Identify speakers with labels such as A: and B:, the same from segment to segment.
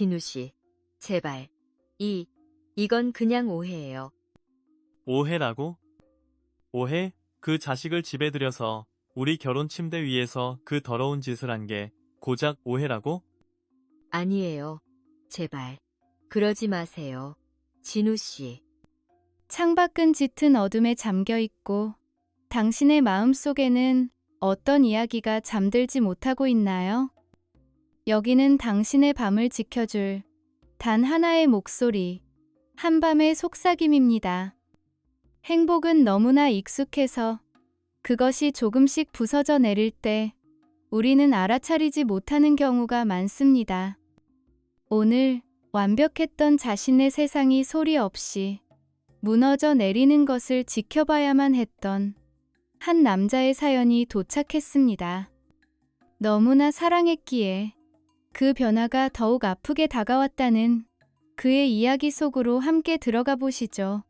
A: 진우 씨, 제발. 이건 그냥 오해예요.
B: 오해라고? 오해? 그 자식을 집에 들여서 우리 결혼 침대 위에서 그 더러운 짓을 한 게 고작 오해라고?
A: 아니에요. 제발. 그러지 마세요. 진우 씨.
C: 창밖은 짙은 어둠에 잠겨 있고 당신의 마음 속에는 어떤 이야기가 잠들지 못하고 있나요? 여기는 당신의 밤을 지켜줄 단 하나의 목소리, 한밤의 속삭임입니다. 행복은 너무나 익숙해서 그것이 조금씩 부서져 내릴 때 우리는 알아차리지 못하는 경우가 많습니다. 오늘 완벽했던 자신의 세상이 소리 없이 무너져 내리는 것을 지켜봐야만 했던 한 남자의 사연이 도착했습니다. 너무나 사랑했기에 그 변화가 더욱 아프게 다가왔다는 그의 이야기 속으로 함께 들어가 보시죠.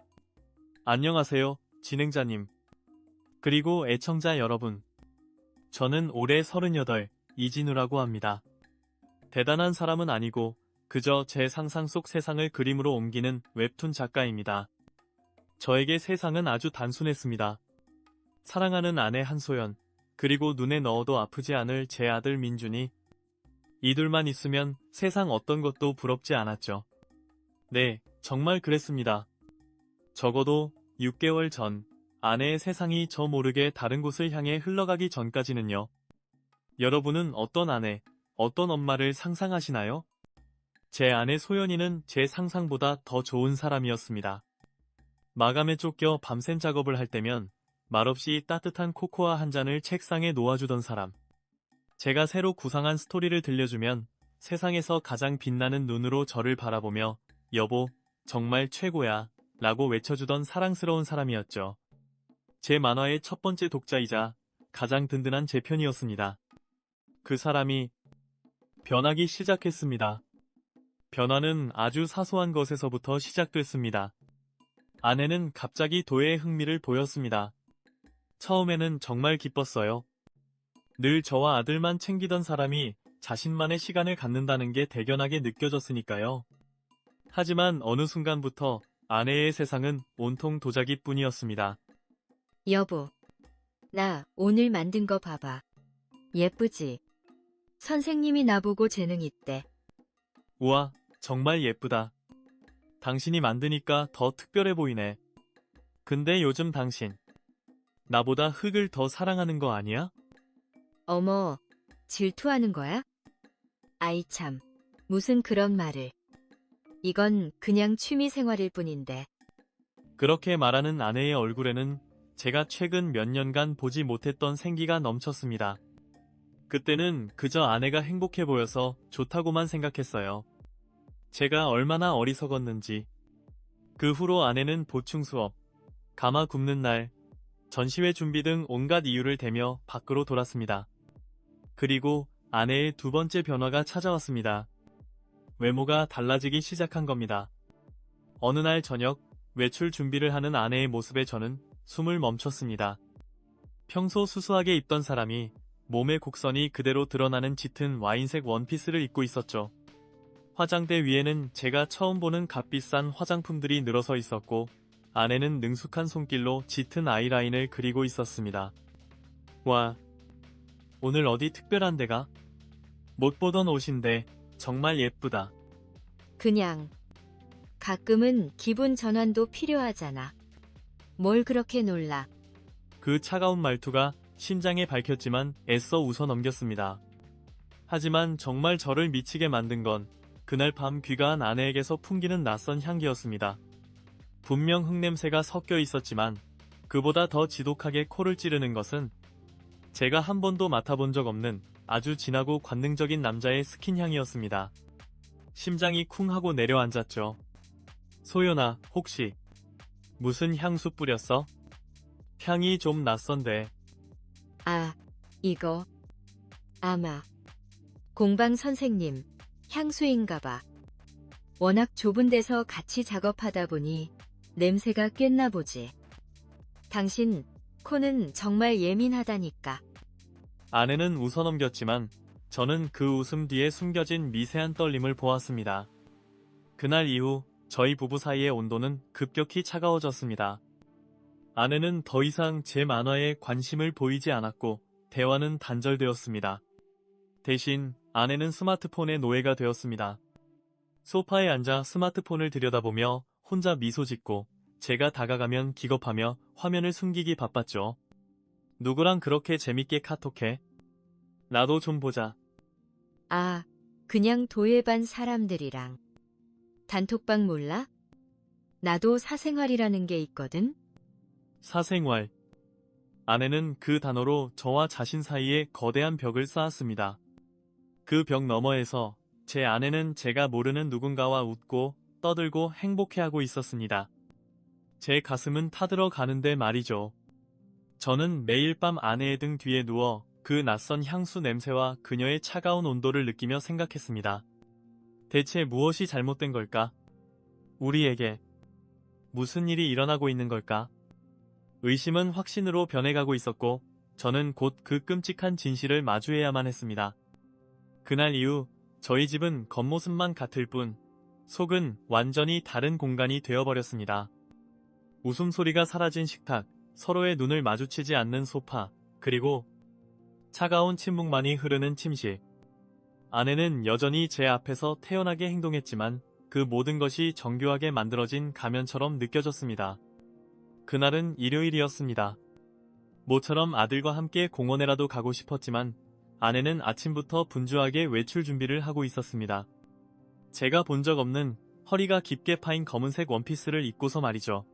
B: 안녕하세요, 진행자님. 그리고 애청자 여러분. 저는 올해 38, 이진우라고 합니다. 대단한 사람은 아니고 그저 제 상상 속 세상을 그림으로 옮기는 웹툰 작가입니다. 저에게 세상은 아주 단순했습니다. 사랑하는 아내 한소연, 그리고 눈에 넣어도 아프지 않을 제 아들 민준이. 이 둘만 있으면 세상 어떤 것도 부럽지 않았죠. 네, 정말 그랬습니다. 적어도 6개월 전 아내의 세상이 저 모르게 다른 곳을 향해 흘러가기 전까지는요. 여러분은 어떤 아내, 어떤 엄마를 상상하시나요? 제 아내 소연이는 제 상상보다 더 좋은 사람이었습니다. 마감에 쫓겨 밤샘 작업을 할 때면 말없이 따뜻한 코코아 한 잔을 책상에 놓아주던 사람. 제가 새로 구상한 스토리를 들려주면 세상에서 가장 빛나는 눈으로 저를 바라보며 여보, 정말 최고야 라고 외쳐주던 사랑스러운 사람이었죠. 제 만화의 첫 번째 독자이자 가장 든든한 제 편이었습니다. 그 사람이 변하기 시작했습니다. 변화는 아주 사소한 것에서부터 시작됐습니다. 아내는 갑자기 도예에 흥미를 보였습니다. 처음에는 정말 기뻤어요. 늘 저와 아들만 챙기던 사람이 자신만의 시간을 갖는다는 게 대견하게 느껴졌으니까요. 하지만 어느 순간부터 아내의 세상은 온통 도자기뿐이었습니다.
A: 여보. 나 오늘 만든 거 봐봐. 예쁘지? 선생님이 나보고 재능 있대.
B: 우와, 정말 예쁘다. 당신이 만드니까 더 특별해 보이네. 근데 요즘 당신, 나보다 흙을 더 사랑하는 거 아니야?
A: 어머, 질투하는 거야? 아이 참, 무슨 그런 말을. 이건 그냥 취미 생활일 뿐인데.
B: 그렇게 말하는 아내의 얼굴에는 제가 최근 몇 년간 보지 못했던 생기가 넘쳤습니다. 그때는 그저 아내가 행복해 보여서 좋다고만 생각했어요. 제가 얼마나 어리석었는지. 그 후로 아내는 보충 수업, 가마 굽는 날, 전시회 준비 등 온갖 이유를 대며 밖으로 돌았습니다. 그리고 아내의 두 번째 변화가 찾아왔습니다. 외모가 달라지기 시작한 겁니다. 어느 날 저녁 외출 준비를 하는 아내의 모습에 저는 숨을 멈췄습니다. 평소 수수하게 입던 사람이 몸의 곡선이 그대로 드러나는 짙은 와인색 원피스를 입고 있었죠. 화장대 위에는 제가 처음 보는 값비싼 화장품들이 늘어서 있었고 아내는 능숙한 손길로 짙은 아이라인을 그리고 있었습니다. 와, 오늘 어디 특별한 데가? 못 보던 옷인데 정말 예쁘다.
A: 그냥. 가끔은 기분 전환도 필요하잖아. 뭘 그렇게 놀라.
B: 그 차가운 말투가 심장에 밝혔지만 애써 웃어 넘겼습니다. 하지만 정말 저를 미치게 만든 건 그날 밤 귀가한 아내에게서 풍기는 낯선 향기였습니다. 분명 흙냄새가 섞여 있었지만 그보다 더 지독하게 코를 찌르는 것은 제가 한 번도 맡아본 적 없는 아주 진하고 관능적인 남자의 스킨 향이었습니다. 심장이 쿵 하고 내려앉았죠. 소연아, 혹시 무슨 향수 뿌렸어? 향이 좀 낯선데.
A: 아, 이거. 아마. 공방 선생님, 향수인가 봐. 워낙 좁은 데서 같이 작업하다 보니 냄새가 꿰나 보지. 당신, 코는 정말 예민하다니까.
B: 아내는 웃어넘겼지만 저는 그 웃음 뒤에 숨겨진 미세한 떨림을 보았습니다. 그날 이후 저희 부부 사이의 온도는 급격히 차가워졌습니다. 아내는 더 이상 제 만화에 관심을 보이지 않았고 대화는 단절되었습니다. 대신 아내는 스마트폰의 노예가 되었습니다. 소파에 앉아 스마트폰을 들여다보며 혼자 미소 짓고 제가 다가가면 기겁하며 화면을 숨기기 바빴죠. 누구랑 그렇게 재밌게 카톡해? 나도 좀 보자.
A: 아, 그냥 도예반 사람들이랑. 단톡방 몰라? 나도 사생활이라는 게 있거든?
B: 사생활. 아내는 그 단어로 저와 자신 사이에 거대한 벽을 쌓았습니다. 그 벽 너머에서 제 아내는 제가 모르는 누군가와 웃고 떠들고 행복해하고 있었습니다. 제 가슴은 타들어 가는데 말이죠. 저는 매일 밤 아내의 등 뒤에 누워 그 낯선 향수 냄새와 그녀의 차가운 온도를 느끼며 생각했습니다. 대체 무엇이 잘못된 걸까? 우리에게 무슨 일이 일어나고 있는 걸까? 의심은 확신으로 변해가고 있었고 저는 곧 그 끔찍한 진실을 마주해야만 했습니다. 그날 이후 저희 집은 겉모습만 같을 뿐 속은 완전히 다른 공간이 되어버렸습니다. 웃음소리가 사라진 식탁, 서로의 눈을 마주치지 않는 소파, 그리고 차가운 침묵만이 흐르는 침실. 아내는 여전히 제 앞에서 태연하게 행동했지만 그 모든 것이 정교하게 만들어진 가면처럼 느껴졌습니다. 그날은 일요일이었습니다. 모처럼 아들과 함께 공원에라도 가고 싶었지만 아내는 아침부터 분주하게 외출 준비를 하고 있었습니다. 제가 본 적 없는 허리가 깊게 파인 검은색 원피스를 입고서 말이죠.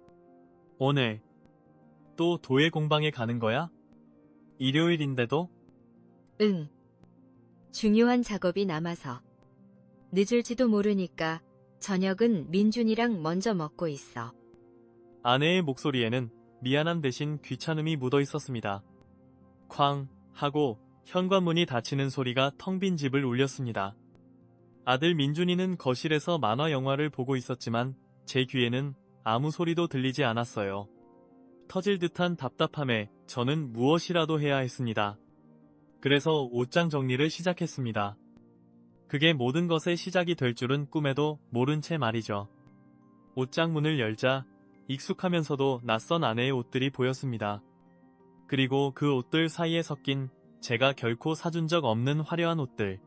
B: 오늘 또 도예 공방에 가는 거야? 일요일인데도?
A: 응. 중요한 작업이 남아서. 늦을지도 모르니까 저녁은 민준이랑 먼저 먹고 있어.
B: 아내의 목소리에는 미안함 대신 귀찮음이 묻어 있었습니다. 쾅 하고 현관문이 닫히는 소리가 텅 빈 집을 울렸습니다. 아들 민준이는 거실에서 만화 영화를 보고 있었지만 제 귀에는 아무 소리도 들리지 않았어요. 터질 듯한 답답함에 저는 무엇이라도 해야 했습니다. 그래서 옷장 정리를 시작했습니다. 그게 모든 것의 시작이 될 줄은 꿈에도 모른 채 말이죠. 옷장 문을 열자 익숙하면서도 낯선 아내의 옷들이 보였습니다. 그리고 그 옷들 사이에 섞인 제가 결코 사준 적 없는 화려한 옷들.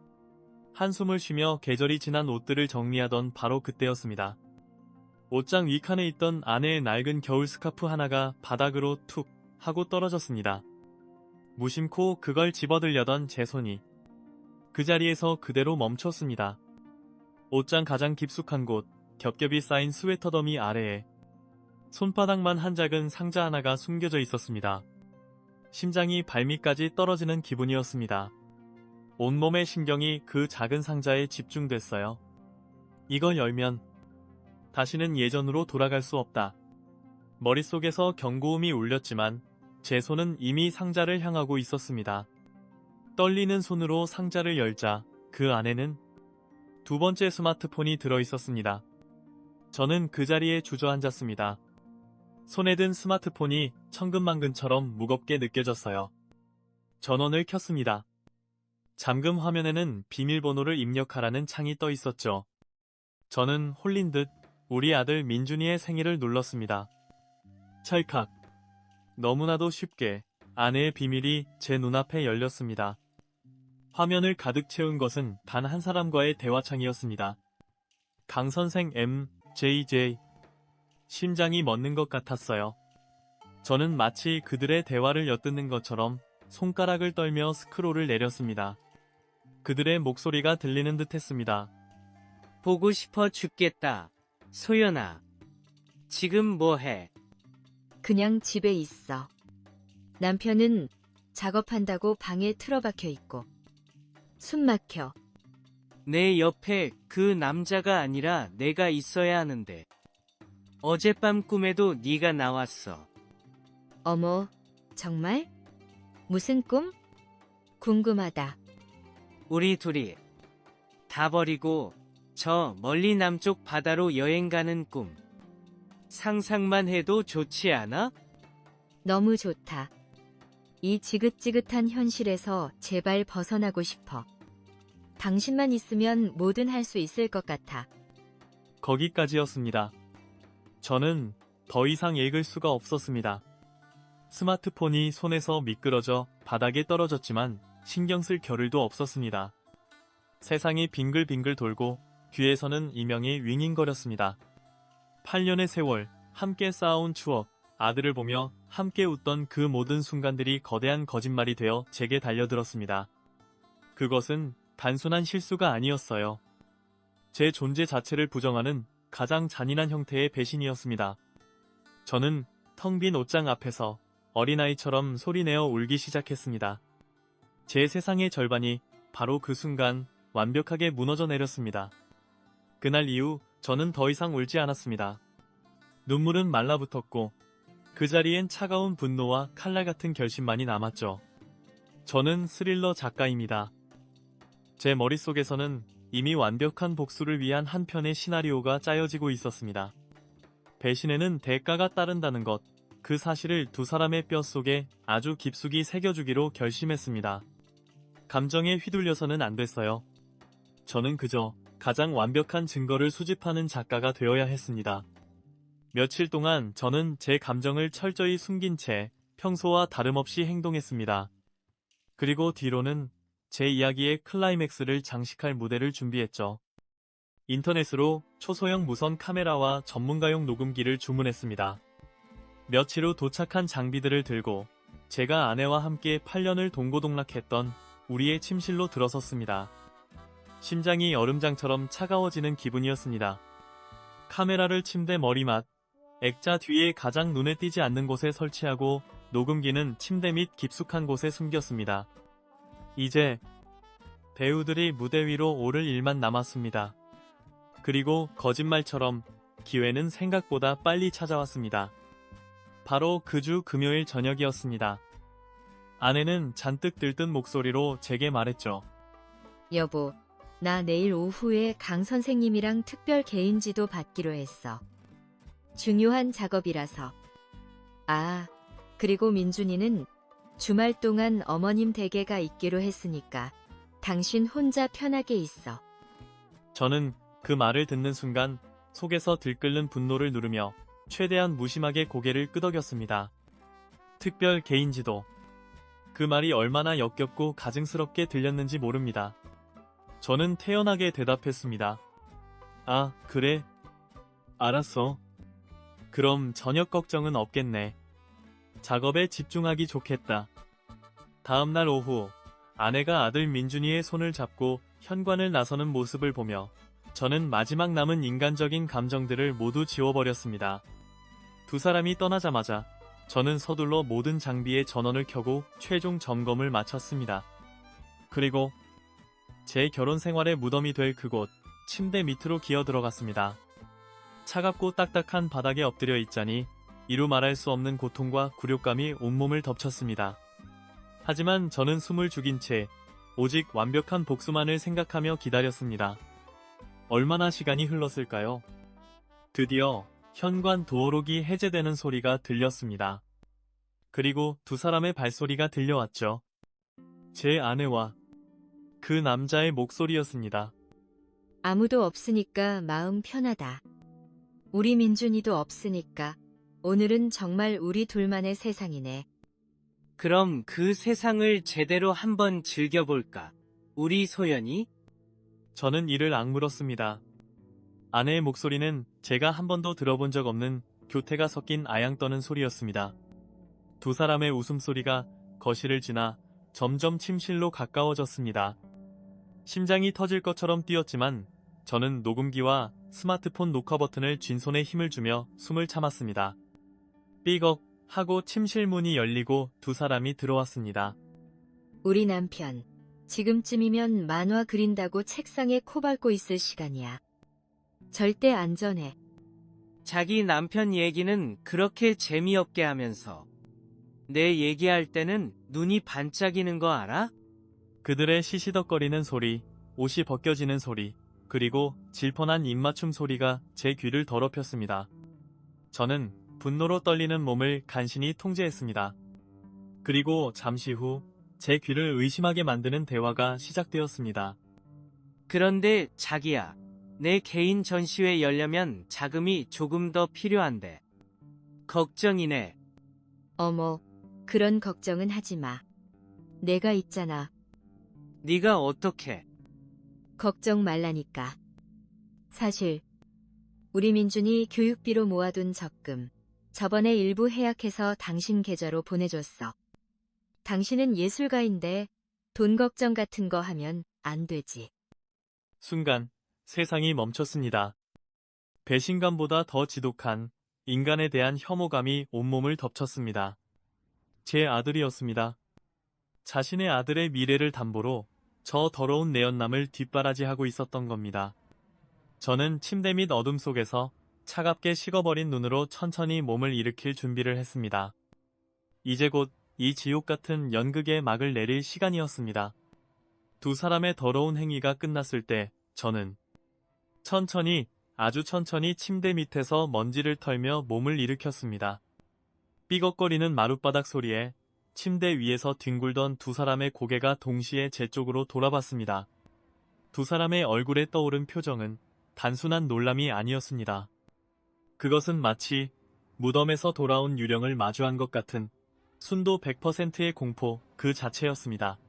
B: 한숨을 쉬며 계절이 지난 옷들을 정리하던 바로 그때였습니다. 옷장 윗칸에 있던 아내의 낡은 겨울 스카프 하나가 바닥으로 툭 하고 떨어졌습니다. 무심코 그걸 집어들려던 제 손이 그 자리에서 그대로 멈췄습니다. 옷장 가장 깊숙한 곳, 겹겹이 쌓인 스웨터 더미 아래에 손바닥만 한 작은 상자 하나가 숨겨져 있었습니다. 심장이 발밑까지 떨어지는 기분이었습니다. 온몸의 신경이 그 작은 상자에 집중됐어요. 이걸 열면 다시는 예전으로 돌아갈 수 없다. 머릿속에서 경고음이 울렸지만 제 손은 이미 상자를 향하고 있었습니다. 떨리는 손으로 상자를 열자 그 안에는 두 번째 스마트폰이 들어있었습니다. 저는 그 자리에 주저앉았습니다. 손에 든 스마트폰이 천근만근처럼 무겁게 느껴졌어요. 전원을 켰습니다. 잠금 화면에는 비밀번호를 입력하라는 창이 떠 있었죠. 저는 홀린 듯 우리 아들 민준이의 생일을 눌렀습니다. 찰칵. 너무나도 쉽게 아내의 비밀이 제 눈앞에 열렸습니다. 화면을 가득 채운 것은 단 한 사람과의 대화창이었습니다. 강선생 MJJ. 심장이 멎는 것 같았어요. 저는 마치 그들의 대화를 엿듣는 것처럼 손가락을 떨며 스크롤을 내렸습니다. 그들의 목소리가 들리는 듯 했습니다.
D: 보고 싶어 죽겠다. 소연아. 지금 뭐해?
A: 그냥 집에 있어. 남편은 작업한다고 방에 틀어박혀 있고. 숨 막혀.
D: 내 옆에 그 남자가 아니라 내가 있어야 하는데. 어젯밤 꿈에도 네가 나왔어.
A: 어머, 정말? 무슨 꿈? 궁금하다.
D: 우리 둘이 다 버리고 저 멀리 남쪽 바다로 여행 가는 꿈. 상상만 해도 좋지 않아?
A: 너무 좋다. 이 지긋지긋한 현실에서 제발 벗어나고 싶어. 당신만 있으면 뭐든 할 수 있을 것 같아.
B: 거기까지였습니다. 저는 더 이상 읽을 수가 없었습니다. 스마트폰이 손에서 미끄러져 바닥에 떨어졌지만 신경 쓸 겨를도 없었습니다. 세상이 빙글빙글 돌고 귀에서는 이명이 윙윙거렸습니다. 8년의 세월, 함께 쌓아온 추억, 아들을 보며 함께 웃던 그 모든 순간들이 거대한 거짓말이 되어 제게 달려들었습니다. 그것은 단순한 실수가 아니었어요. 제 존재 자체를 부정하는 가장 잔인한 형태의 배신이었습니다. 저는 텅 빈 옷장 앞에서 어린아이처럼 소리내어 울기 시작했습니다. 제 세상의 절반이 바로 그 순간 완벽하게 무너져 내렸습니다. 그날 이후 저는 더 이상 울지 않았습니다. 눈물은 말라붙었고 그 자리엔 차가운 분노와 칼날 같은 결심만이 남았죠. 저는 스릴러 작가입니다. 제 머릿속에서는 이미 완벽한 복수를 위한 한 편의 시나리오가 짜여지고 있었습니다. 배신에는 대가가 따른다는 것, 그 사실을 두 사람의 뼛속에 아주 깊숙이 새겨주기로 결심했습니다. 감정에 휘둘려서는 안 됐어요. 저는 그저 가장 완벽한 증거를 수집하는 작가가 되어야 했습니다. 며칠 동안 저는 제 감정을 철저히 숨긴 채 평소와 다름없이 행동했습니다. 그리고 뒤로는 제 이야기의 클라이맥스를 장식할 무대를 준비했죠. 인터넷으로 초소형 무선 카메라와 전문가용 녹음기를 주문했습니다. 며칠 후 도착한 장비들을 들고 제가 아내와 함께 8년을 동고동락했던 우리의 침실로 들어섰습니다. 심장이 얼음장처럼 차가워지는 기분이었습니다. 카메라를 침대 머리맡, 액자 뒤에 가장 눈에 띄지 않는 곳에 설치하고 녹음기는 침대 밑 깊숙한 곳에 숨겼습니다. 이제 배우들이 무대 위로 오를 일만 남았습니다. 그리고 거짓말처럼 기회는 생각보다 빨리 찾아왔습니다. 바로 그 주 금요일 저녁이었습니다. 아내는 잔뜩 들뜬 목소리로 제게 말했죠.
A: 여보, 나 내일 오후에 강 선생님이랑 특별 개인지도 받기로 했어. 중요한 작업이라서. 아, 그리고 민준이는 주말 동안 어머님 댁에가 있기로 했으니까 당신 혼자 편하게 있어.
B: 저는 그 말을 듣는 순간 속에서 들끓는 분노를 누르며 최대한 무심하게 고개를 끄덕였습니다. 특별 개인지도. 그 말이 얼마나 역겹고 가증스럽게 들렸는지 모릅니다. 저는 태연하게 대답했습니다. 아, 그래? 알았어. 그럼 저녁 걱정은 없겠네. 작업에 집중하기 좋겠다. 다음날 오후, 아내가 아들 민준이의 손을 잡고 현관을 나서는 모습을 보며 저는 마지막 남은 인간적인 감정들을 모두 지워버렸습니다. 두 사람이 떠나자마자 저는 서둘러 모든 장비의 전원을 켜고 최종 점검을 마쳤습니다. 그리고 제 결혼 생활의 무덤이 될 그곳, 침대 밑으로 기어 들어갔습니다. 차갑고 딱딱한 바닥에 엎드려 있자니 이루 말할 수 없는 고통과 굴욕감이 온몸을 덮쳤습니다. 하지만 저는 숨을 죽인 채 오직 완벽한 복수만을 생각하며 기다렸습니다. 얼마나 시간이 흘렀을까요? 드디어 현관 도어록이 해제되는 소리가 들렸습니다. 그리고 두 사람의 발소리가 들려왔죠. 제 아내와 그 남자의 목소리였습니다.
A: 아무도 없으니까 마음 편하다. 우리 민준이도 없으니까 오늘은 정말 우리 둘만의 세상이네.
D: 그럼 그 세상을 제대로 한번 즐겨볼까? 우리 소연이?
B: 저는 이를 악물었습니다. 아내의 목소리는 제가 한 번도 들어본 적 없는 교태가 섞인 아양 떠는 소리였습니다. 두 사람의 웃음소리가 거실을 지나 점점 침실로 가까워졌습니다. 심장이 터질 것처럼 뛰었지만 저는 녹음기와 스마트폰 녹화 버튼을 쥔 손에 힘을 주며 숨을 참았습니다. 삐걱 하고 침실 문이 열리고 두 사람이 들어왔습니다.
A: 우리 남편, 지금쯤이면 만화 그린다고 책상에 코 밟고 있을 시간이야. 절대 안전해.
D: 자기 남편 얘기는 그렇게 재미없게 하면서 내 얘기할 때는 눈이 반짝이는 거 알아?
B: 그들의 시시덕거리는 소리, 옷이 벗겨지는 소리, 그리고 질펀한 입맞춤 소리가 제 귀를 더럽혔습니다. 저는 분노로 떨리는 몸을 간신히 통제했습니다. 그리고 잠시 후 제 귀를 의심하게 만드는 대화가 시작되었습니다.
D: 그런데 자기야, 내 개인 전시회 열려면 자금이 조금 더 필요한데. 걱정이네.
A: 어머, 그런 걱정은 하지 마. 내가 있잖아.
D: 네가 어떻게?
A: 걱정 말라니까. 사실 우리 민준이 교육비로 모아둔 적금 저번에 일부 해약해서 당신 계좌로 보내줬어. 당신은 예술가인데 돈 걱정 같은 거 하면 안 되지.
B: 순간 세상이 멈췄습니다. 배신감보다 더 지독한 인간에 대한 혐오감이 온몸을 덮쳤습니다. 제 아들이었습니다. 자신의 아들의 미래를 담보로 저 더러운 내연남을 뒷바라지하고 있었던 겁니다. 저는 침대 밑 어둠 속에서 차갑게 식어버린 눈으로 천천히 몸을 일으킬 준비를 했습니다. 이제 곧 이 지옥 같은 연극의 막을 내릴 시간이었습니다. 두 사람의 더러운 행위가 끝났을 때 저는 천천히, 아주 천천히 침대 밑에서 먼지를 털며 몸을 일으켰습니다. 삐걱거리는 마룻바닥 소리에 침대 위에서 뒹굴던 두 사람의 고개가 동시에 제 쪽으로 돌아봤습니다. 두 사람의 얼굴에 떠오른 표정은 단순한 놀람이 아니었습니다. 그것은 마치 무덤에서 돌아온 유령을 마주한 것 같은 순도 100%의 공포 그 자체였습니다.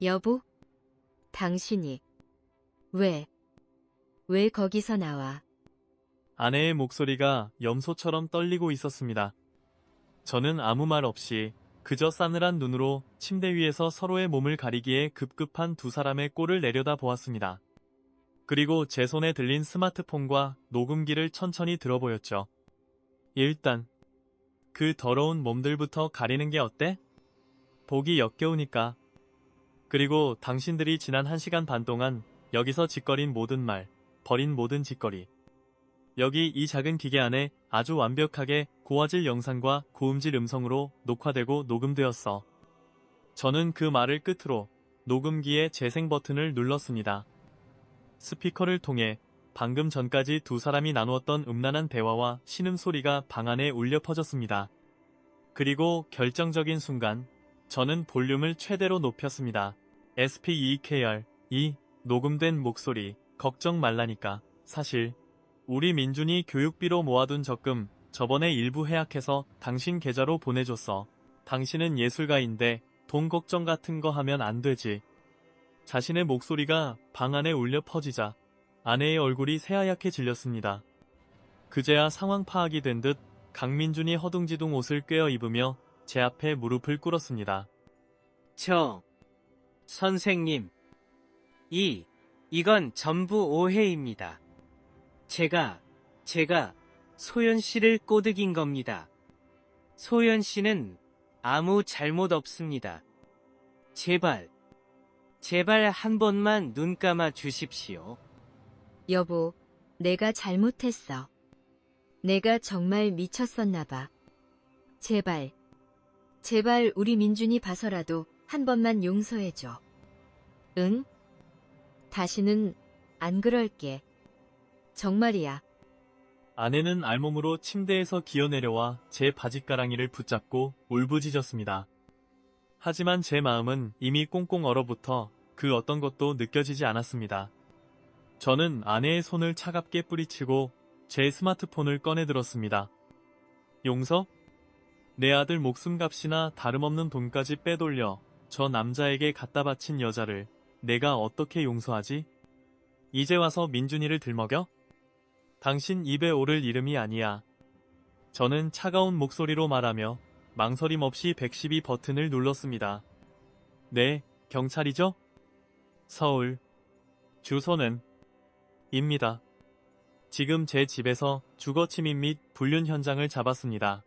A: 여보? 당신이 왜 거기서 나와?
B: 아내의 목소리가 염소처럼 떨리고 있었습니다. 저는 아무 말 없이 그저 싸늘한 눈으로 침대 위에서 서로의 몸을 가리기에 급급한 두 사람의 꼴을 내려다 보았습니다. 그리고 제 손에 들린 스마트폰과 녹음기를 천천히 들어보였죠. 일단 그 더러운 몸들부터 가리는 게 어때? 보기 역겨우니까. 그리고 당신들이 지난 1시간 반 동안 여기서 짓거린 모든 말, 버린 모든 짓거리. 여기 이 작은 기계 안에 아주 완벽하게 고화질 영상과 고음질 음성으로 녹화되고 녹음되었어. 저는 그 말을 끝으로 녹음기의 재생 버튼을 눌렀습니다. 스피커를 통해 방금 전까지 두 사람이 나누었던 음란한 대화와 신음소리가 방 안에 울려 퍼졌습니다. 그리고 결정적인 순간 저는 볼륨을 최대로 높였습니다. SPEKR, 이 녹음된 목소리, 걱정 말라니까. 사실 우리 민준이 교육비로 모아둔 적금 저번에 일부 해약해서 당신 계좌로 보내줬어. 당신은 예술가인데 돈 걱정 같은 거 하면 안 되지. 자신의 목소리가 방 안에 울려 퍼지자 아내의 얼굴이 새하얗게 질렸습니다. 그제야 상황 파악이 된 듯 강민준이 허둥지둥 옷을 꿰어 입으며 제 앞에 무릎을 꿇었습니다.
D: 선생님. 이건 전부 오해입니다. 제가 소연 씨를 꼬드긴 겁니다. 소연 씨는 아무 잘못 없습니다. 제발 한 번만 눈 감아 주십시오.
A: 여보, 내가 잘못했어. 내가 정말 미쳤었나 봐. 제발 우리 민준이 봐서라도 한 번만 용서해줘. 응? 다시는 안 그럴게. 정말이야.
B: 아내는 알몸으로 침대에서 기어내려와 제 바짓가랑이를 붙잡고 울부짖었습니다. 하지만 제 마음은 이미 꽁꽁 얼어붙어 그 어떤 것도 느껴지지 않았습니다. 저는 아내의 손을 차갑게 뿌리치고 제 스마트폰을 꺼내 들었습니다. 용서? 내 아들 목숨값이나 다름없는 돈까지 빼돌려 저 남자에게 갖다 바친 여자를 내가 어떻게 용서하지? 이제 와서 민준이를 들먹여? 당신 입에 오를 이름이 아니야. 저는 차가운 목소리로 말하며 망설임 없이 112 버튼을 눌렀습니다. 네, 경찰이죠? 서울. 주소는? 입니다. 지금 제 집에서 주거침입 및 불륜 현장을 잡았습니다.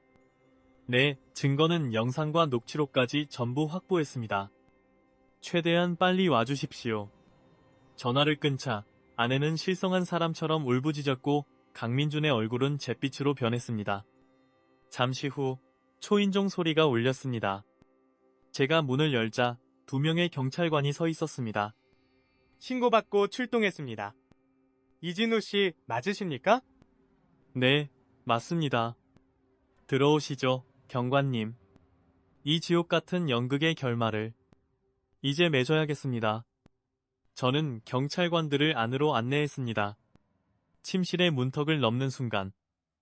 B: 네, 증거는 영상과 녹취록까지 전부 확보했습니다. 최대한 빨리 와주십시오. 전화를 끊자 아내는 실성한 사람처럼 울부짖었고 강민준의 얼굴은 잿빛으로 변했습니다. 잠시 후 초인종 소리가 울렸습니다. 제가 문을 열자 2명의 경찰관이 서 있었습니다.
E: 신고받고 출동했습니다. 이진우 씨 맞으십니까?
B: 네, 맞습니다. 들어오시죠, 경관님. 이 지옥 같은 연극의 결말을 이제 맺어야겠습니다. 저는 경찰관들을 안으로 안내했습니다. 침실의 문턱을 넘는 순간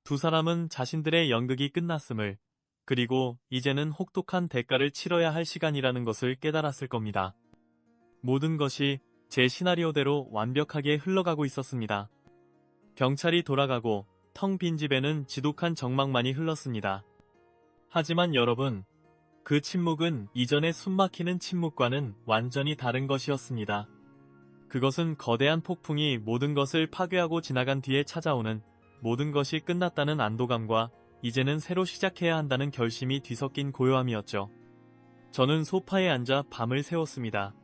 B: 두 사람은 자신들의 연극이 끝났음을, 그리고 이제는 혹독한 대가를 치러야 할 시간이라는 것을 깨달았을 겁니다. 모든 것이 제 시나리오대로 완벽하게 흘러가고 있었습니다. 경찰이 돌아가고 텅 빈 집에는 지독한 정막만이 흘렀습니다. 하지만 여러분, 그 침묵은 이전의 숨막히는 침묵과는 완전히 다른 것이었습니다. 그것은 거대한 폭풍이 모든 것을 파괴하고 지나간 뒤에 찾아오는, 모든 것이 끝났다는 안도감과 이제는 새로 시작해야 한다는 결심이 뒤섞인 고요함이었죠. 저는 소파에 앉아 밤을 새웠습니다.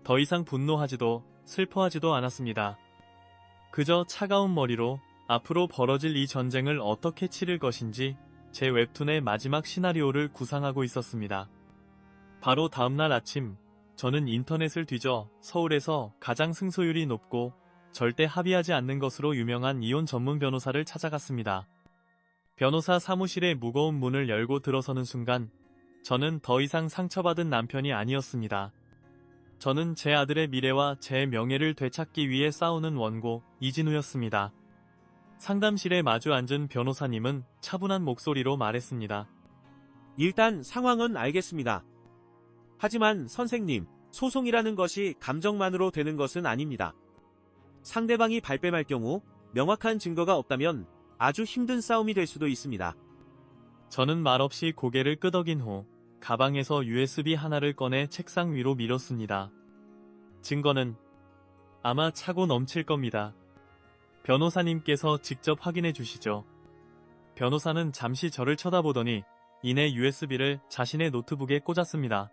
B: 더 이상 분노하지도 슬퍼하지도 않았습니다. 그저 차가운 머리로 앞으로 벌어질 이 전쟁을 어떻게 치를 것인지 제 웹툰의 마지막 시나리오를 구상하고 있었습니다. 바로 다음날 아침, 저는 인터넷을 뒤져 서울에서 가장 승소율이 높고 절대 합의하지 않는 것으로 유명한 이혼 전문 변호사를 찾아갔습니다. 변호사 사무실의 무거운 문을 열고 들어서는 순간 저는 더 이상 상처받은 남편이 아니었습니다. 저는 제 아들의 미래와 제 명예를 되찾기 위해 싸우는 원고 이진우였습니다. 상담실에 마주 앉은 변호사님은 차분한 목소리로 말했습니다.
F: 일단 상황은 알겠습니다. 하지만 선생님, 소송이라는 것이 감정만으로 되는 것은 아닙니다. 상대방이 발뺌할 경우 명확한 증거가 없다면 아주 힘든 싸움이 될 수도 있습니다.
B: 저는 말없이 고개를 끄덕인 후 가방에서 USB 하나를 꺼내 책상 위로 밀었습니다. 증거는 아마 차고 넘칠 겁니다. 변호사님께서 직접 확인해 주시죠. 변호사는 잠시 저를 쳐다보더니 이내 USB를 자신의 노트북에 꽂았습니다.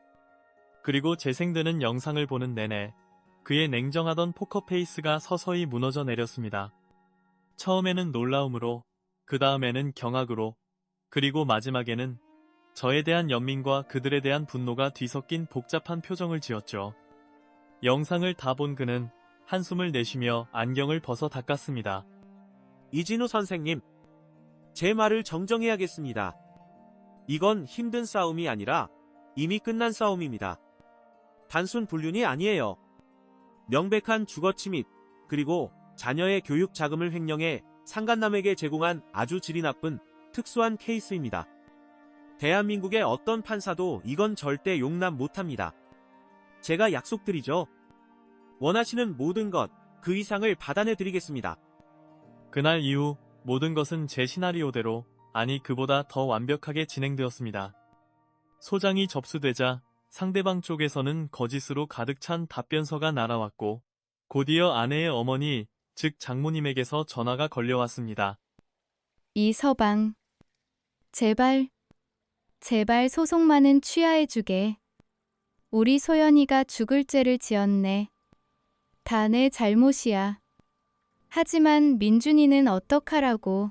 B: 그리고 재생되는 영상을 보는 내내 그의 냉정하던 포커페이스가 서서히 무너져 내렸습니다. 처음에는 놀라움으로, 그 다음에는 경악으로, 그리고 마지막에는 저에 대한 연민과 그들에 대한 분노가 뒤섞인 복잡한 표정을 지었죠. 영상을 다 본 그는 한숨을 내쉬며 안경을 벗어 닦았습니다.
F: 이진우 선생님, 제 말을 정정해야겠습니다. 이건 힘든 싸움이 아니라 이미 끝난 싸움입니다. 단순 불륜이 아니에요. 명백한 주거침입, 그리고 자녀의 교육 자금을 횡령해 상간남에게 제공한 아주 질이 나쁜 특수한 케이스입니다. 대한민국의 어떤 판사도 이건 절대 용납 못합니다. 제가 약속드리죠. 원하시는 모든 것, 그 이상을 받아내드리겠습니다.
B: 그날 이후 모든 것은 제 시나리오대로, 아니 그보다 더 완벽하게 진행되었습니다. 소장이 접수되자 상대방 쪽에서는 거짓으로 가득 찬 답변서가 날아왔고, 곧이어 아내의 어머니, 즉 장모님에게서 전화가 걸려왔습니다.
C: 이서방. 제발 소송만은 취하해주게. 우리 소연이가 죽을 죄를 지었네. 다 내 잘못이야. 하지만 민준이는 어떡하라고.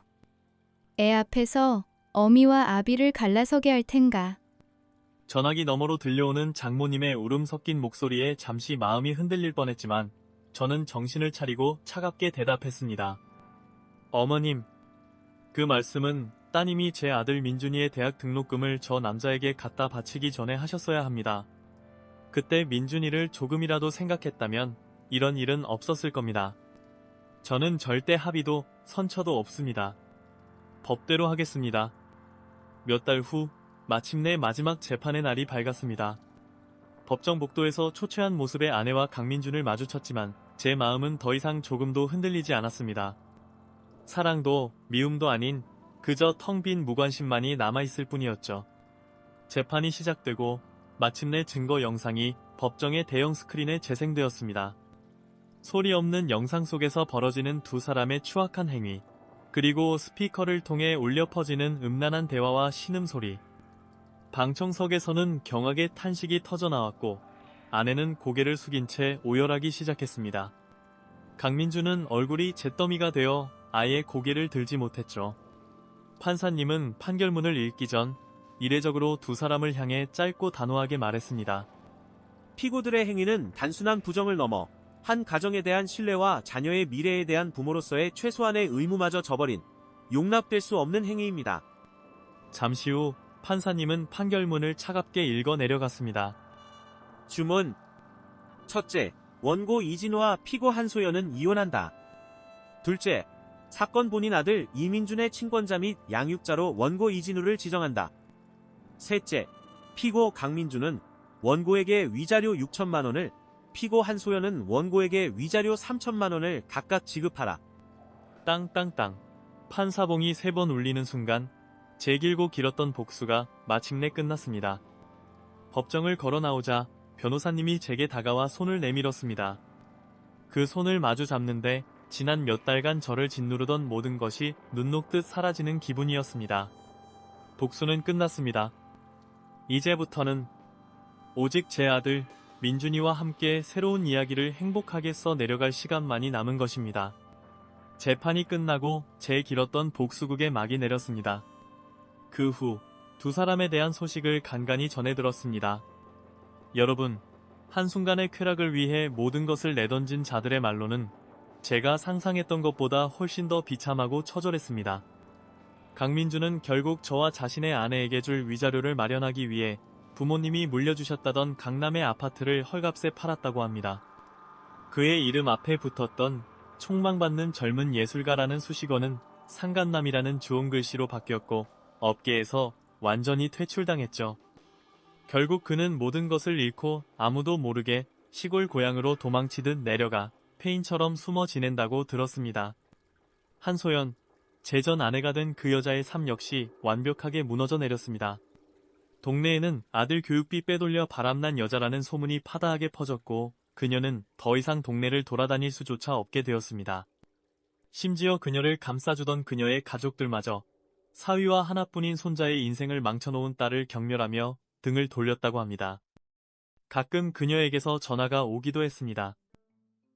C: 애 앞에서 어미와 아비를 갈라서게 할 텐가.
B: 전화기 너머로 들려오는 장모님의 울음 섞인 목소리에 잠시 마음이 흔들릴 뻔했지만 저는 정신을 차리고 차갑게 대답했습니다. 어머님, 그 말씀은 따님이 제 아들 민준이의 대학 등록금을 저 남자에게 갖다 바치기 전에 하셨어야 합니다. 그때 민준이를 조금이라도 생각했다면 이런 일은 없었을 겁니다. 저는 절대 합의도 선처도 없습니다. 법대로 하겠습니다. 몇 달 후 마침내 마지막 재판의 날이 밝았습니다. 법정 복도에서 초췌한 모습의 아내와 강민준을 마주쳤지만 제 마음은 더 이상 조금도 흔들리지 않았습니다. 사랑도 미움도 아닌 그저 텅 빈 무관심만이 남아있을 뿐이었죠. 재판이 시작되고 마침내 증거 영상이 법정의 대형 스크린에 재생되었습니다. 소리 없는 영상 속에서 벌어지는 두 사람의 추악한 행위, 그리고 스피커를 통해 울려 퍼지는 음란한 대화와 신음소리. 방청석에서는 경악의 탄식이 터져나왔고 아내는 고개를 숙인 채 오열하기 시작했습니다. 강민주는 얼굴이 잿더미가 되어 아예 고개를 들지 못했죠. 판사님은 판결문을 읽기 전 이례적으로 두 사람을 향해 짧고 단호하게 말했습니다.
F: 피고들의 행위는 단순한 부정을 넘어 한 가정에 대한 신뢰와 자녀의 미래에 대한 부모로서의 최소한의 의무마저 저버린 용납될 수 없는 행위입니다.
B: 잠시 후 판사님은 판결문을 차갑게 읽어 내려갔습니다.
F: 주문. 첫째, 원고 이진우와 피고 한소연은 이혼한다. 둘째, 사건 본인 아들 이민준의 친권자 및 양육자로 원고 이진우를 지정한다. 셋째, 피고 강민준은 원고에게 위자료 6천만 원을, 피고 한소연은 원고에게 위자료 3천만 원을 각각 지급하라.
B: 땅땅땅. 판사봉이 3번 울리는 순간 제 길고 길었던 복수가 마침내 끝났습니다. 법정을 걸어 나오자 변호사님이 제게 다가와 손을 내밀었습니다. 그 손을 마주 잡는데 지난 몇 달간 저를 짓누르던 모든 것이 눈 녹듯 사라지는 기분이었습니다. 복수는 끝났습니다. 이제부터는 오직 제 아들 민준이와 함께 새로운 이야기를 행복하게 써 내려갈 시간만이 남은 것입니다. 재판이 끝나고 제 길었던 복수극의 막이 내렸습니다. 그 후 두 사람에 대한 소식을 간간히 전해 들었습니다. 여러분, 한순간의 쾌락을 위해 모든 것을 내던진 자들의 말로는 제가 상상했던 것보다 훨씬 더 비참하고 처절했습니다. 강민주는 결국 저와 자신의 아내에게 줄 위자료를 마련하기 위해 부모님이 물려주셨다던 강남의 아파트를 헐값에 팔았다고 합니다. 그의 이름 앞에 붙었던 총망받는 젊은 예술가라는 수식어는 상간남이라는 주홍 글씨로 바뀌었고 업계에서 완전히 퇴출당했죠. 결국 그는 모든 것을 잃고 아무도 모르게 시골 고향으로 도망치듯 내려가 폐인처럼 숨어 지낸다고 들었습니다. 한소연, 제 전 아내가 된 그 여자의 삶 역시 완벽하게 무너져 내렸습니다. 동네에는 아들 교육비 빼돌려 바람난 여자라는 소문이 파다하게 퍼졌고 그녀는 더 이상 동네를 돌아다닐 수조차 없게 되었습니다. 심지어 그녀를 감싸주던 그녀의 가족들마저 사위와 하나뿐인 손자의 인생을 망쳐놓은 딸을 경멸하며 등을 돌렸다고 합니다. 가끔 그녀에게서 전화가 오기도 했습니다.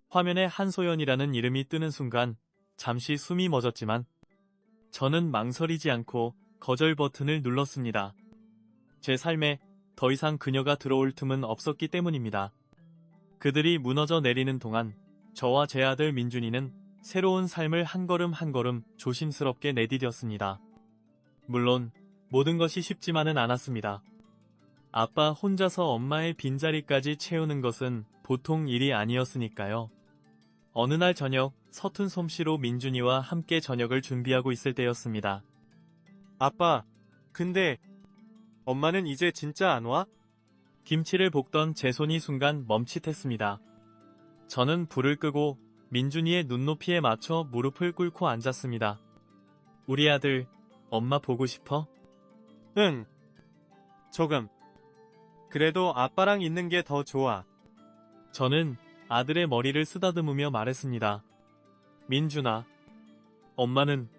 B: 화면에 한소연이라는 이름이 뜨는 순간 잠시 숨이 멎었지만 저는 망설이지 않고 거절 버튼을 눌렀습니다. 제 삶에 더 이상 그녀가 들어올 틈은 없었기 때문입니다. 그들이 무너져 내리는 동안 저와 제 아들 민준이는 새로운 삶을 한 걸음 한 걸음 조심스럽게 내디뎠습니다. 물론 모든 것이 쉽지만은 않았습니다. 아빠 혼자서 엄마의 빈자리까지 채우는 것은 보통 일이 아니었으니까요. 어느 날 저녁 서툰 솜씨로 민준이와 함께 저녁을 준비하고 있을 때였습니다.
E: 아빠, 근데 엄마는 이제 진짜 안 와?
B: 김치를 볶던 제 손이 순간 멈칫했습니다. 저는 불을 끄고 민준이의 눈높이에 맞춰 무릎을 꿇고 앉았습니다. 우리 아들, 엄마 보고 싶어?
E: 응. 조금. 그래도 아빠랑 있는 게 더 좋아.
B: 저는 아들의 머리를 쓰다듬으며 말했습니다. 민준아, 엄마는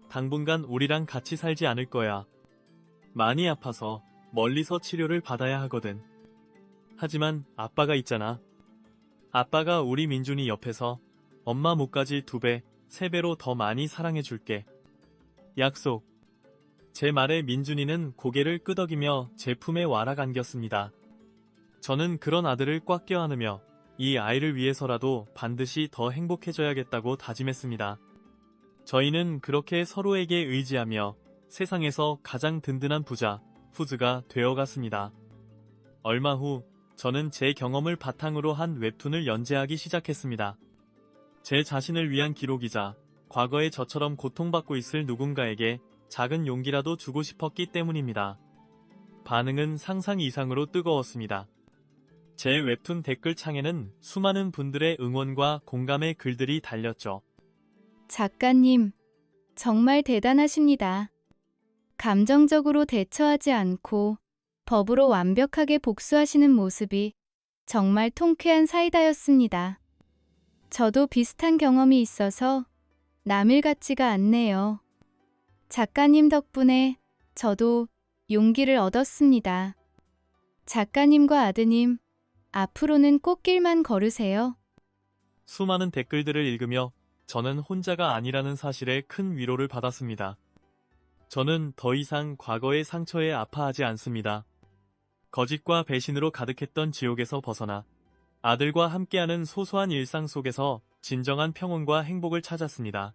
B: 당분간 우리랑 같이 살지 않을 거야. 많이 아파서 멀리서 치료를 받아야 하거든. 하지만 아빠가 있잖아. 아빠가 우리 민준이 옆에서 엄마 목까지 2배, 3배로 더 많이 사랑해줄게. 약속. 제 말에 민준이는 고개를 끄덕이며 제 품에 와락 안겼습니다. 저는 그런 아들을 꽉 껴안으며 이 아이를 위해서라도 반드시 더 행복해져야겠다고 다짐했습니다. 저희는 그렇게 서로에게 의지하며 세상에서 가장 든든한 부자, 후즈가 되어갔습니다. 얼마 후 저는 제 경험을 바탕으로 한 웹툰을 연재하기 시작했습니다. 제 자신을 위한 기록이자 과거에 저처럼 고통받고 있을 누군가에게 작은 용기라도 주고 싶었기 때문입니다. 반응은 상상 이상으로 뜨거웠습니다. 제 웹툰 댓글창에는 수많은 분들의 응원과 공감의 글들이 달렸죠.
C: 작가님, 정말 대단하십니다. 감정적으로 대처하지 않고 법으로 완벽하게 복수하시는 모습이 정말 통쾌한 사이다였습니다. 저도 비슷한 경험이 있어서 남일 같지가 않네요. 작가님 덕분에 저도 용기를 얻었습니다. 작가님과 아드님, 앞으로는 꽃길만 걸으세요.
B: 수많은 댓글들을 읽으며 저는 혼자가 아니라는 사실에 큰 위로를 받았습니다. 저는 더 이상 과거의 상처에 아파하지 않습니다. 거짓과 배신으로 가득했던 지옥에서 벗어나 아들과 함께하는 소소한 일상 속에서 진정한 평온과 행복을 찾았습니다.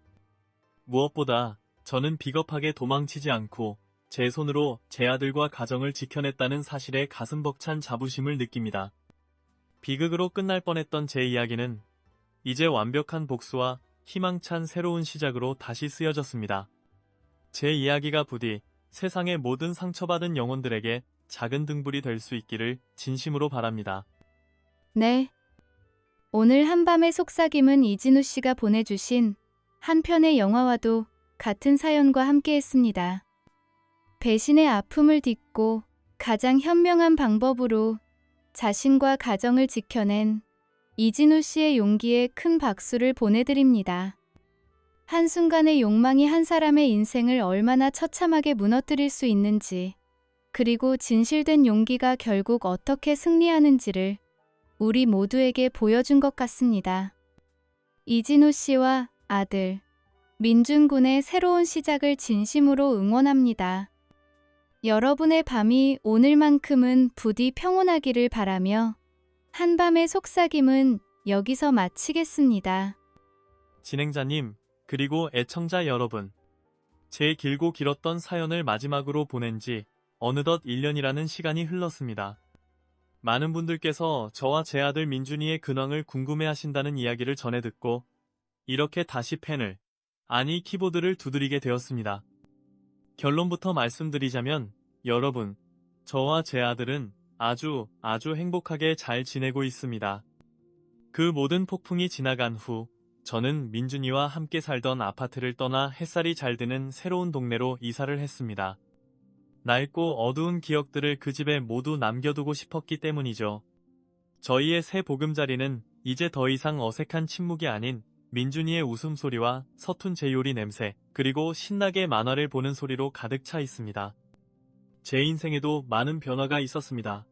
B: 무엇보다 저는 비겁하게 도망치지 않고 제 손으로 제 아들과 가정을 지켜냈다는 사실에 가슴 벅찬 자부심을 느낍니다. 비극으로 끝날 뻔했던 제 이야기는 이제 완벽한 복수와 희망찬 새로운 시작으로 다시 쓰여졌습니다. 제 이야기가 부디 세상의 모든 상처받은 영혼들에게 작은 등불이 될 수 있기를 진심으로 바랍니다.
C: 네. 오늘 한밤의 속삭임은 이진우 씨가 보내주신 한 편의 영화와도 같은 사연과 함께했습니다. 배신의 아픔을 딛고 가장 현명한 방법으로 자신과 가정을 지켜낸 이진우 씨의 용기에 큰 박수를 보내드립니다. 한순간의 욕망이 한 사람의 인생을 얼마나 처참하게 무너뜨릴 수 있는지, 그리고 진실된 용기가 결국 어떻게 승리하는지를 우리 모두에게 보여준 것 같습니다. 이진우 씨와 아들, 민준 군의 새로운 시작을 진심으로 응원합니다. 여러분의 밤이 오늘만큼은 부디 평온하기를 바라며 한밤의 속삭임은 여기서 마치겠습니다.
B: 진행자님, 그리고 애청자 여러분. 제 길고 길었던 사연을 마지막으로 보낸 지 어느덧 1년이라는 시간이 흘렀습니다. 많은 분들께서 저와 제 아들 민준이의 근황을 궁금해하신다는 이야기를 전해 듣고 이렇게 다시 펜을, 아니 키보드를 두드리게 되었습니다. 결론부터 말씀드리자면 여러분, 저와 제 아들은 아주 행복하게 잘 지내고 있습니다. 그 모든 폭풍이 지나간 후 저는 민준이와 함께 살던 아파트를 떠나 햇살이 잘 드는 새로운 동네로 이사를 했습니다. 낡고 어두운 기억들을 그 집에 모두 남겨두고 싶었기 때문이죠. 저희의 새 보금자리는 이제 더 이상 어색한 침묵이 아닌 민준이의 웃음소리와 서툰 제 요리 냄새, 그리고 신나게 만화를 보는 소리로 가득 차 있습니다. 제 인생에도 많은 변화가 있었습니다.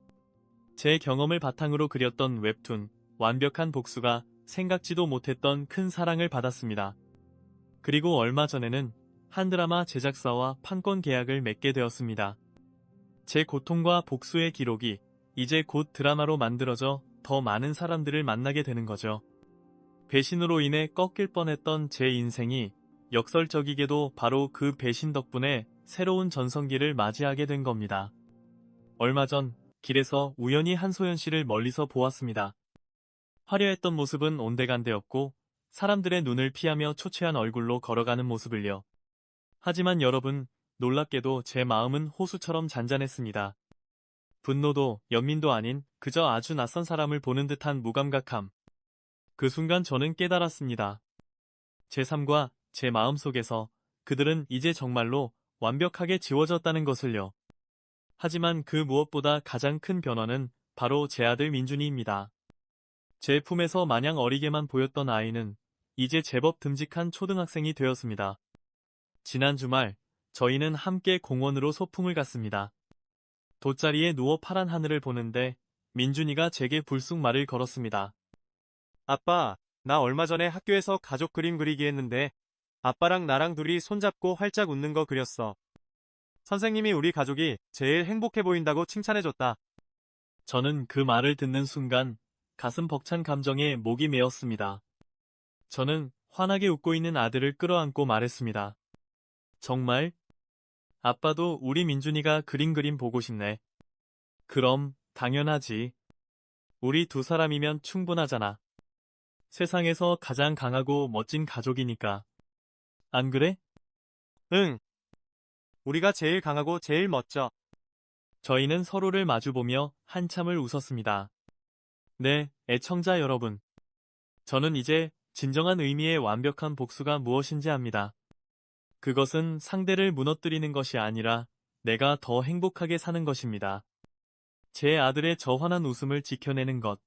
B: 제 경험을 바탕으로 그렸던 웹툰, 완벽한 복수가 생각지도 못했던 큰 사랑을 받았습니다. 그리고 얼마 전에는 한 드라마 제작사와 판권 계약을 맺게 되었습니다. 제 고통과 복수의 기록이 이제 곧 드라마로 만들어져 더 많은 사람들을 만나게 되는 거죠. 배신으로 인해 꺾일 뻔했던 제 인생이 역설적이게도 바로 그 배신 덕분에 새로운 전성기를 맞이하게 된 겁니다. 얼마 전 길에서 우연히 한소연 씨를 멀리서 보았습니다. 화려했던 모습은 온데간데였고 사람들의 눈을 피하며 초췌한 얼굴로 걸어가는 모습을요. 하지만 여러분, 놀랍게도 제 마음은 호수처럼 잔잔했습니다. 분노도 연민도 아닌 그저 아주 낯선 사람을 보는 듯한 무감각함. 그 순간 저는 깨달았습니다. 제 삶과 제 마음 속에서 그들은 이제 정말로 완벽하게 지워졌다는 것을요. 하지만 그 무엇보다 가장 큰 변화는 바로 제 아들 민준이입니다. 제 품에서 마냥 어리게만 보였던 아이는 이제 제법 듬직한 초등학생이 되었습니다. 지난 주말 저희는 함께 공원으로 소풍을 갔습니다. 돗자리에 누워 파란 하늘을 보는데 민준이가 제게 불쑥 말을 걸었습니다.
E: 아빠, 나 얼마 전에 학교에서 가족 그림 그리기 했는데 아빠랑 나랑 둘이 손잡고 활짝 웃는 거 그렸어. 선생님이 우리 가족이 제일 행복해 보인다고 칭찬해줬다.
B: 저는 그 말을 듣는 순간 가슴 벅찬 감정에 목이 메었습니다. 저는 환하게 웃고 있는 아들을 끌어안고 말했습니다. 정말? 아빠도 우리 민준이가 그림 보고 싶네. 그럼 당연하지. 우리 두 사람이면 충분하잖아. 세상에서 가장 강하고 멋진 가족이니까. 안 그래?
E: 응. 우리가 제일 강하고 제일 멋져.
B: 저희는 서로를 마주보며 한참을 웃었습니다. 네, 애청자 여러분. 저는 이제 진정한 의미의 완벽한 복수가 무엇인지 압니다. 그것은 상대를 무너뜨리는 것이 아니라 내가 더 행복하게 사는 것입니다. 제 아들의 저 환한 웃음을 지켜내는 것.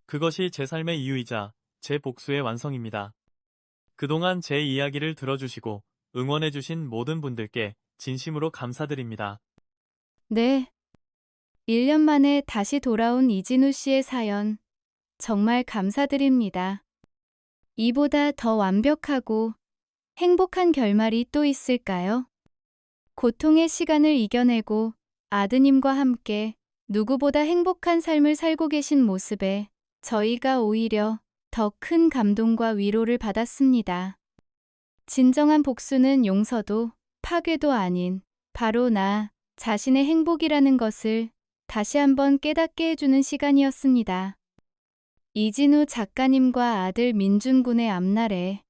B: 그것이 제 삶의 이유이자 제 복수의 완성입니다. 그동안 제 이야기를 들어주시고 응원해주신 모든 분들께 진심으로 감사드립니다.
C: 네. 1년 만에 다시 돌아온 이진우 씨의 사연, 정말 감사드립니다. 이보다 더 완벽하고 행복한 결말이 또 있을까요? 고통의 시간을 이겨내고 아드님과 함께 누구보다 행복한 삶을 살고 계신 모습에 저희가 오히려 더 큰 감동과 위로를 받았습니다. 진정한 복수는 용서도 파괴도 아닌 바로 나 자신의 행복이라는 것을 다시 한번 깨닫게 해주는 시간이었습니다. 이진우 작가님과 아들 민준군의 앞날에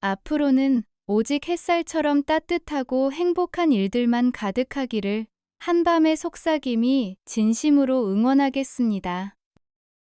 C: 앞으로는 오직 햇살처럼 따뜻하고 행복한 일들만 가득하기를 한밤의 속삭임이 진심으로 응원하겠습니다.